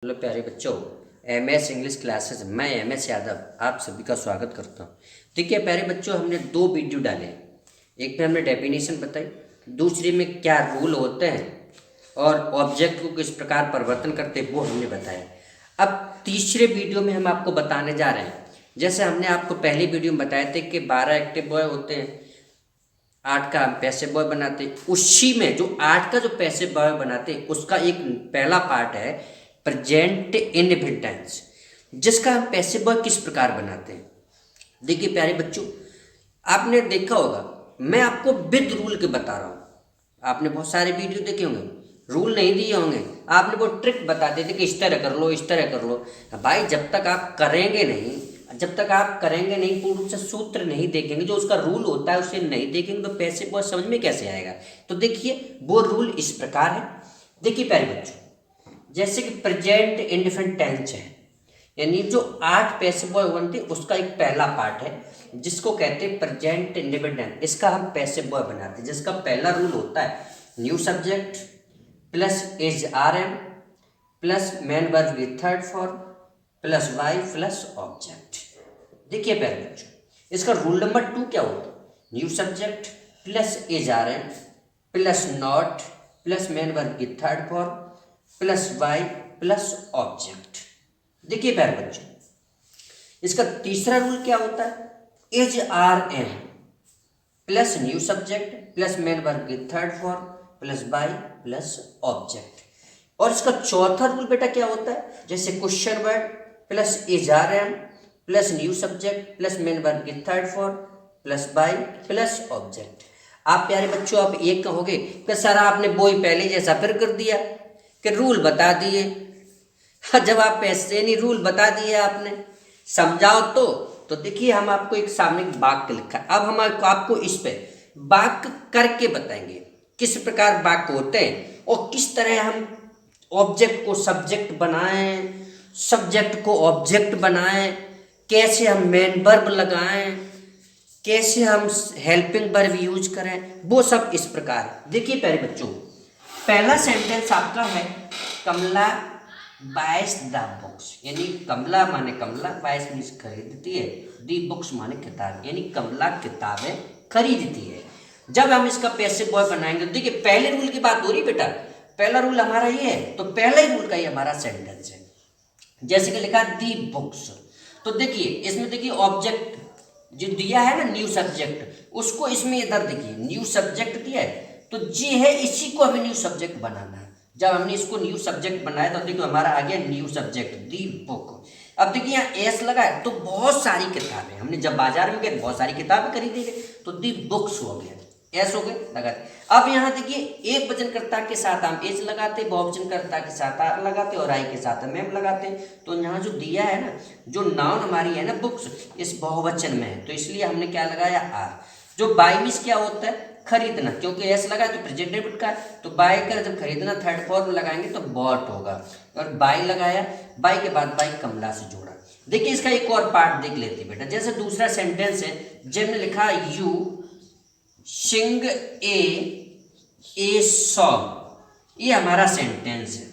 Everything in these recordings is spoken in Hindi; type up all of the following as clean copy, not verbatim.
हेलो प्यारे बच्चों, एमएस इंग्लिश क्लासेस मैं एमएस यादव आप सभी का स्वागत करता हूँ। देखिए प्यारे बच्चों, हमने दो वीडियो डाले। एक में हमने डेफिनेशन बताई, दूसरे में क्या रूल होते हैं और ऑब्जेक्ट को किस प्रकार परिवर्तन करते हैं वो हमने बताया। अब तीसरे वीडियो में हम आपको बताने जा रहे हैं। जैसे हमने आपको पहली वीडियो में बताए थे कि 12 एक्टिव बॉय होते हैं, 8 का हम पैसिव बॉय बनाते हैं। उसी में जो 8 का जो पैसिव बॉय बनाते हैं उसका एक पहला पार्ट है प्रेजेंट इंडेफिनिट टेंस, जिसका हम पैसिव बॉय किस प्रकार बनाते हैं। देखिए प्यारे बच्चों, आपने देखा होगा, मैं आपको विद रूल के बता रहा हूँ। आपने बहुत सारे वीडियो देखे होंगे, रूल नहीं दिए होंगे, आपने वो ट्रिक बता देते कि इस तरह कर लो, इस तरह कर लो। भाई जब तक आप करेंगे नहीं, पूर्ण रूप से सूत्र नहीं देखेंगे, जो उसका रूल होता है उसे नहीं देखेंगे, तो पैसिव वॉइस समझ में कैसे आएगा। तो देखिए वो रूल इस प्रकार है। देखिए प्यारे बच्चों, जैसे कि प्रेजेंट इंडेफिनिट टेंस है, यानी जो 8 पैसिव वॉइस बनते हैं उसका एक पहला पार्ट है जिसको कहते हैं प्रेजेंट इंडेफिनिट टेंस। इसका हम पैसिव वॉइस बनाते हैं, जिसका पहला रूल होता है new subject plus is are am plus main verb with third form plus by plus object. देखिए प्यारे बच्चों, इसका रूल नंबर 2 क्या होता है, new subject plus is are am plus not plus main verb की third form plus by plus object. देखिए प्यारे बच्चों, इसका तीसरा रूल क्या होता है, is are am plus new subject plus main verb की third form plus by plus object. और इसका चौथा रूल बेटा क्या होता है, जैसे question word plus is are am plus new subject plus main verb की third form plus by plus object. आप प्यारे बच्चों, आप एक कहोगे कि सर आपने वो ही पहले जैसा फिर कर दिया कि रूल बता दिए। जब आप ऐसे नहीं, रूल बता दिए आपने, समझाओ तो देखिए हम आपको एक सामने वाक्य लिखा है। अब हम आपको इस पे वाक्य करके बताएंगे किस प्रकार वाक्य होते हैं और किस तरह हम ऑब्जेक्ट को सब्जेक्ट बनाएं, सब्जेक्ट को ऑब्जेक्ट बनाएं, कैसे हम मेन वर्ब लगाएं, कैसे हम हेल्पिंग वर्ब यूज करें, वो सब इस प्रकार है। देखिए प्यारे बच्चों, पहला सेंटेंस आपका है कमला बाइस द बुक्स, यानी कमला माने कमला, बाइस मीन्स खरीदती है, दी बुक्स माने किताब, यानी कमला किताबें खरीदती है। जब हम इसका पैसिव वॉइस बनाएंगे, देखिए पहले रूल की बात हो रही बेटा, पहला रूल हमारा ये है, तो पहले रूल का ये हमारा सेंटेंस है। जैसे कि लिखा दी बुक्स, तो देखिए इसमें देखिए ऑब्जेक्ट जो दिया है ना न्यू सब्जेक्ट, उसको इसमें इधर देखिए न्यू सब्जेक्ट दिया है, तो ये है, इसी को हमें न्यू सब्जेक्ट बनाना है। जब हमने इसको न्यू सब्जेक्ट बनाया तो देखो हमारा आ गया न्यू सब्जेक्ट दी बुक। अब देखिए यहाँ एस लगा है, तो बहुत सारी किताबें, हमने जब बाजार में गए बहुत सारी किताबें खरीदी गई, तो दी बुक्स हो गया, एस हो गए लगाते। अब यहाँ देखिए एक वचनकर्ता के साथ हम एज लगाते, बहुवचनकर्ता के साथ आर लगाते और आई के साथ हम एम लगाते। तो यहाँ जो दिया है ना, जो नाउन हमारी है ना बुक्स, इस बहुवचन में है, तो इसलिए हमने क्या लगाया आर। जो बाई मीन्स क्या होता है, खरीदना, क्योंकि एस लगा तो प्रेजेंट डेबिट का, तो बाई का जब खरीदना थर्ड फॉर्म लगाएंगे तो बॉट होगा, और बाई लगाया, बाई के बाद बाई कमला से जोड़ा। देखिए इसका एक और पार्ट देख लेते बेटा, जैसे दूसरा सेंटेंस है जिसने लिखा यू सिंग ए सॉन्ग, ये हमारा सेंटेंस है।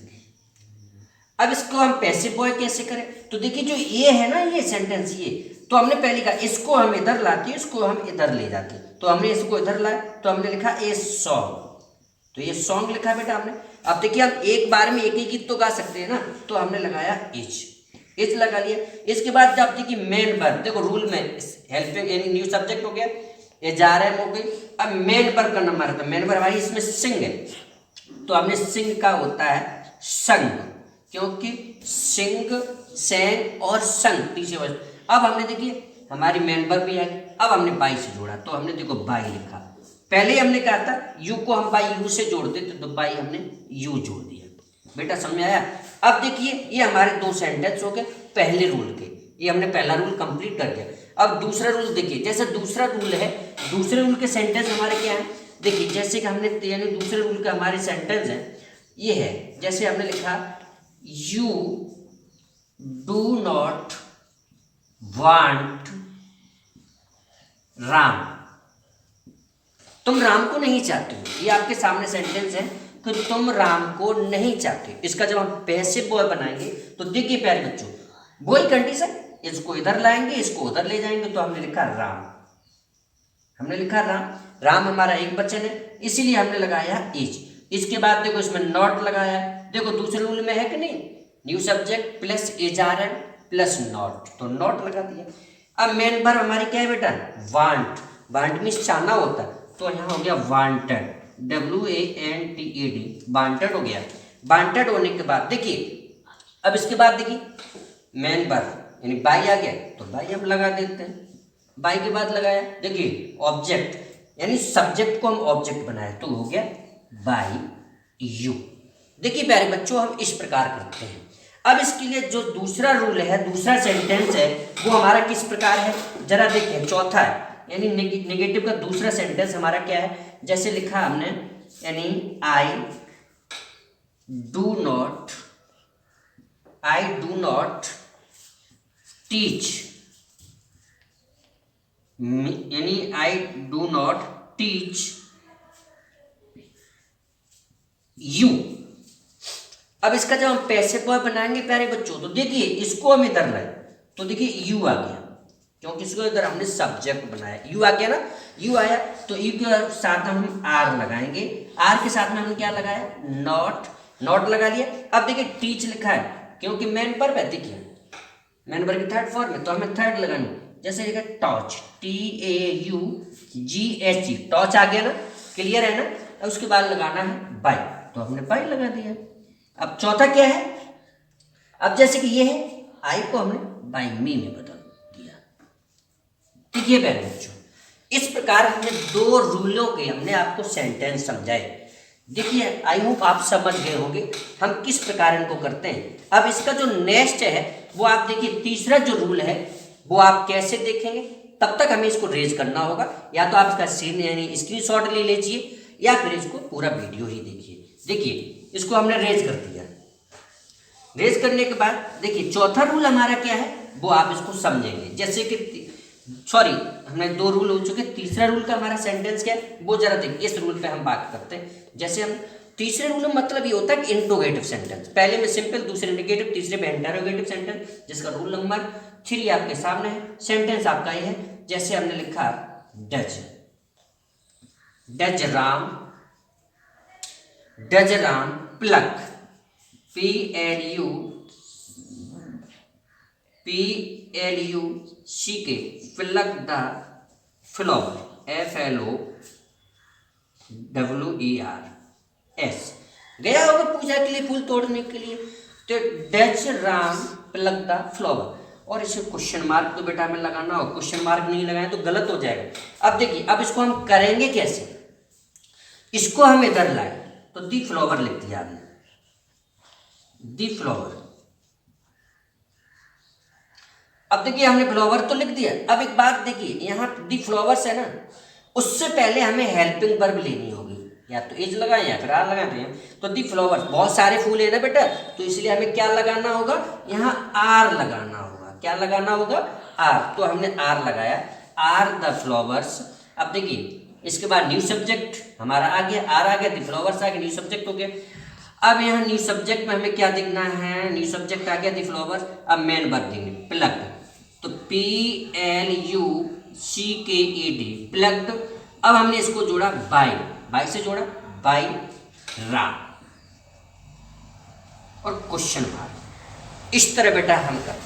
अब इसको हम पैसिव वॉइस कैसे करें, तो देखिए जो ये है ना, ये सेंटेंस, ये तो हमने पहले कहा इसको हम इधर लाते, इसको हम इधर ले जाते, तो हमने इसको इधर लाया तो हमने लिखा ए सॉन्ग, तो ये सॉन्ग लिखा बेटा हमने। अब देखिए हम एक बार में एक ही गीत तो गा सकते हैं ना, तो हमने लगाया इच लगा लिया। इसके बाद जब देखिए मेन वर्ब, देखो रूल में हेल्पिंग यानी न्यू सब्जेक्ट हो गया, ये जा रहे हो गई। अब मेन वर्ब का नंबर है, तो मेन वर्ब हमारी इसमें सिंग है, तो हमने सिंग का होता है संग, क्योंकि सिंग सेंग और संग तीसरे वर्ष। अब हमने देखिए हमारी मेन वर्ब भी आ गई, अब हमने बाई से जोड़ा, तो हमने देखो बाई लिखा। पहले हमने कहा था यू को हम बाई यू से जोड़ते थे, तो बाई हमने यू जोड़ दिया। बेटा समझ में आया। अब देखिए ये हमारे दो सेंटेंस हो गए पहले रूल के, ये हमने पहला रूल कंप्लीट कर दिया। अब दूसरा रूल देखिए, जैसे दूसरा रूल है, दूसरे रूल के सेंटेंस हमारे क्या है, देखिए जैसे कि हमने यानी दूसरे रूल का हमारे सेंटेंस है ये है, जैसे हमने लिखा you do not want Ram, तुम राम को नहीं चाहते हो, ये आपके सामने सेंटेंस है। कि तुम राम को नहीं चाहते। इसका जब हम पैसिव बॉय बनाएंगे तो देखिए प्यारे बच्चों, वही कंडीशन, इसको इधर लाएंगे, इसको उधर ले जाएंगे, तो हमने लिखा राम, हमने लिखा राम। राम हमारा एक वचन है, इसीलिए हमने लगाया इज। इसके बाद देखो इसमें नॉट लगाया, देखो दूसरे रूल में है कि नहीं, new subject plus is are am plus not, तो नॉट लगा दिया। अब मेन वर्ब हमारी क्या है बेटा, वांट। वांट मीन्स चाहना होता है, तो यहाँ हो गया वांटेड, WANTED, वांटेड हो गया। वांटेड होने के बाद देखिए, अब इसके बाद देखिए मेन वर्ब यानी बाई आ गया, तो बाई हम लगा देते हैं। बाई के बाद लगाया, देखिए ऑब्जेक्ट यानी सब्जेक्ट को हम ऑब्जेक्ट बनाए, तो हो गया बाई यू। देखिए प्यारे बच्चों, हम इस प्रकार करते हैं। अब इसके लिए जो दूसरा रूल है, दूसरा सेंटेंस है, वो हमारा किस प्रकार है, जरा देखिए। चौथा है यानी नेगेटिव का दूसरा सेंटेंस हमारा क्या है, जैसे लिखा हमने, यानी आई डू नॉट टीच, यानी I do not teach you. अब इसका जब हम पैसिव बॉय बनाएंगे प्यारे बच्चों, तो देखिए इसको हम इधर लाए, तो देखिए यू आ गया, क्योंकि इसको इधर हमने सब्जेक्ट बनाया, यू आ गया ना, यू आया, तो यू के साथ हम आर लगाएंगे। आर के साथ में हमने क्या लगाया, नॉट लगा लिया। अब देखिए टीच लिखा है, क्योंकि मेन वर्ब है, देखिए मेन वर्ब की थर्ड फॉर्म है, तो हमें थर्ड लगानी, जैसे लिखा टॉच, TAUGH, टॉच आ गया ना, क्लियर है ना। अब उसके बाद लगाना है बाई, तो हमने बाई लगा दिया। अब चौथा क्या है, अब जैसे कि ये है, आई को हमने बाई मी में बदल दिया। ठीक है प्यारे बच्चों, इस प्रकार हमने दो रूलों के हमने आपको सेंटेंस समझाए। देखिए आई होप आप समझ गए होंगे हम किस प्रकार इनको करते हैं। अब इसका जो नेक्स्ट है वो आप देखिए, तीसरा जो रूल है वो आप कैसे देखेंगे, तब तक हमें इसको रेज करना होगा। या तो आप इसका सीन यानी स्क्रीनशॉट ले लीजिए, या फिर इसको पूरा वीडियो ही देखिए। देखिए इसको हमने रेज कर दिया। रेज करने के बाद देखिए चौथा रूल हमारा क्या है, वो आप इसको समझेंगे। जैसे कि सॉरी, हमने दो रूल हो चुके, तीसरा रूल का हमारा सेंटेंस क्या है वो जरा देखिए। इस रूल पे हम बात करते हैं। जैसे हम तीसरे रूल में मतलब ये होता है कि इंट्रोगेटिव सेंटेंस, पहले में सिंपल, दूसरे नेगेटिव, तीसरे में इंटरोगेटिव सेंटेंस, जिसका रूल नंबर 3 आपके सामने है। सेंटेंस आपका ये है, जैसे हमने लिखा does Ram pluck, PLUCK, pluck the flower, FLOWERS। गया होगा पूजा के लिए फूल तोड़ने के लिए, तो does Ram plug the flower, और इसे क्वेश्चन मार्क तो बेटा हमें लगाना हो, क्वेश्चन मार्क नहीं लगाए तो गलत हो जाएगा। अब देखिए, अब इसको हम करेंगे कैसे, इसको हम इधर लाए, तो दी फ्लावर लिख दिया आपने, दी फ्लावर। अब देखिए हमने फ्लावर तो लिख दिया। अब एक बात देखिए, यहाँ दी फ्लावर्स है ना, उससे पहले हमें हेल्पिंग वर्ब लेनी होगी, या तो इज लगाए या फिर आर लगाते हैं। तो दी फ्लावर्स, बहुत सारे फूल है ना बेटा, तो इसलिए हमें क्या लगाना होगा, यहाँ आर लगाना होगा। क्या लगाना होगा, आर, तो हमने आर लगाया, आर द फ्लावर्स। अब देखिए इसके बाद न्यू सब्जेक्ट हमारा आ गया, आर आ गया, दी फ्लावर्स आ गया, न्यू सब्जेक्ट हो गया। अब यहाँ न्यू सब्जेक्ट में हमें क्या देखना है, न्यू सब्जेक्ट आ गया, दी फ्लावर्स। अब मेन वर्ब देंगे प्लग, तो PLUCKED, प्लग्ड। अब हमने इसको जोड़ा बाई से जोड़ा, बाई रा, और क्वेश्चन मार्क। इस तरह बेटा हम करते हैं।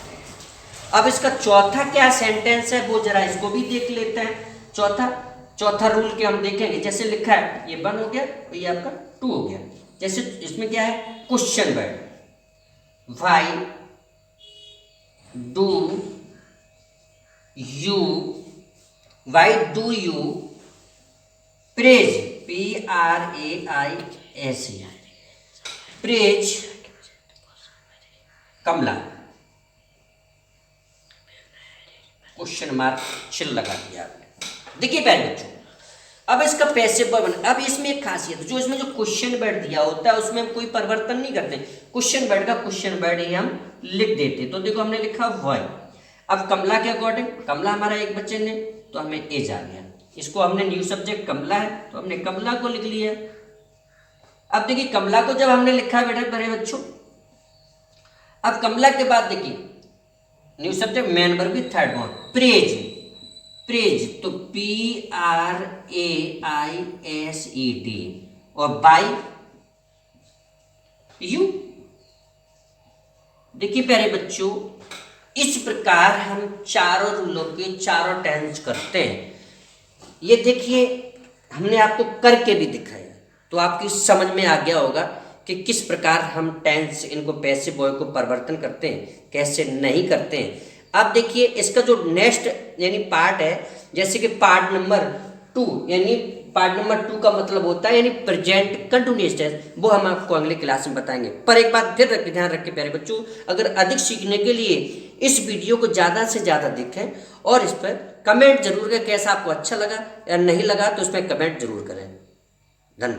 अब इसका चौथा क्या सेंटेंस है वो जरा इसको भी देख लेते हैं। चौथा रूल के हम देखेंगे। जैसे लिखा है, ये 1 हो गया और ये आपका 2 हो गया। जैसे इसमें क्या है, question word, why do you praise, PRAISE, praise Kamla, question mark चिल लगा दिया आपने। देखिए प्यारे बच्चों, अब इसका पैसिव वर्ब। अब इसमें एक खासियत, जो इसमें जो क्वेश्चन वर्ड दिया होता है उसमें हम कोई परिवर्तन नहीं करते, क्वेश्चन वर्ड का क्वेश्चन वर्ड ही हम लिख देते। तो देखो हमने लिखा वाई। अब कमला के अकॉर्डिंग, कमला हमारा एक बच्चे ने, तो हमें एज आ गया। इसको हमने न्यू सब्जेक्ट कमला है, तो हमने कमला को लिख लिया। अब देखिए कमला को जब हमने लिखा बेटा मेरे बच्चों, अब कमला के बाद देखिए न्यू सब्जेक्ट मेन वर्ब की थर्ड वन प्रेज, प्रेज तो PRAISED और बाय यू। देखिए प्यारे बच्चों, इस प्रकार हम चारों रूलों के चारों टेंस करते हैं। ये देखिए हमने आपको करके भी दिखाया, तो आपकी समझ में आ गया होगा कि किस प्रकार हम टेंस इनको पैसिव वॉइस को परिवर्तन करते हैं, कैसे नहीं करते हैं। अब देखिए इसका जो नेक्स्ट यानी पार्ट है, जैसे कि पार्ट नंबर 2, यानी पार्ट नंबर 2 का मतलब होता है यानी प्रेजेंट कंटिन्यूअस टेंस, वो हम आपको अगले क्लास में बताएंगे। पर एक बात फिर ध्यान रखें प्यारे बच्चों, अगर अधिक सीखने के लिए इस वीडियो को ज़्यादा से ज़्यादा देखें और इस पर कमेंट जरूर करें कैसा आपको अच्छा लगा या नहीं लगा, तो उसमें कमेंट जरूर करें। धन्यवाद।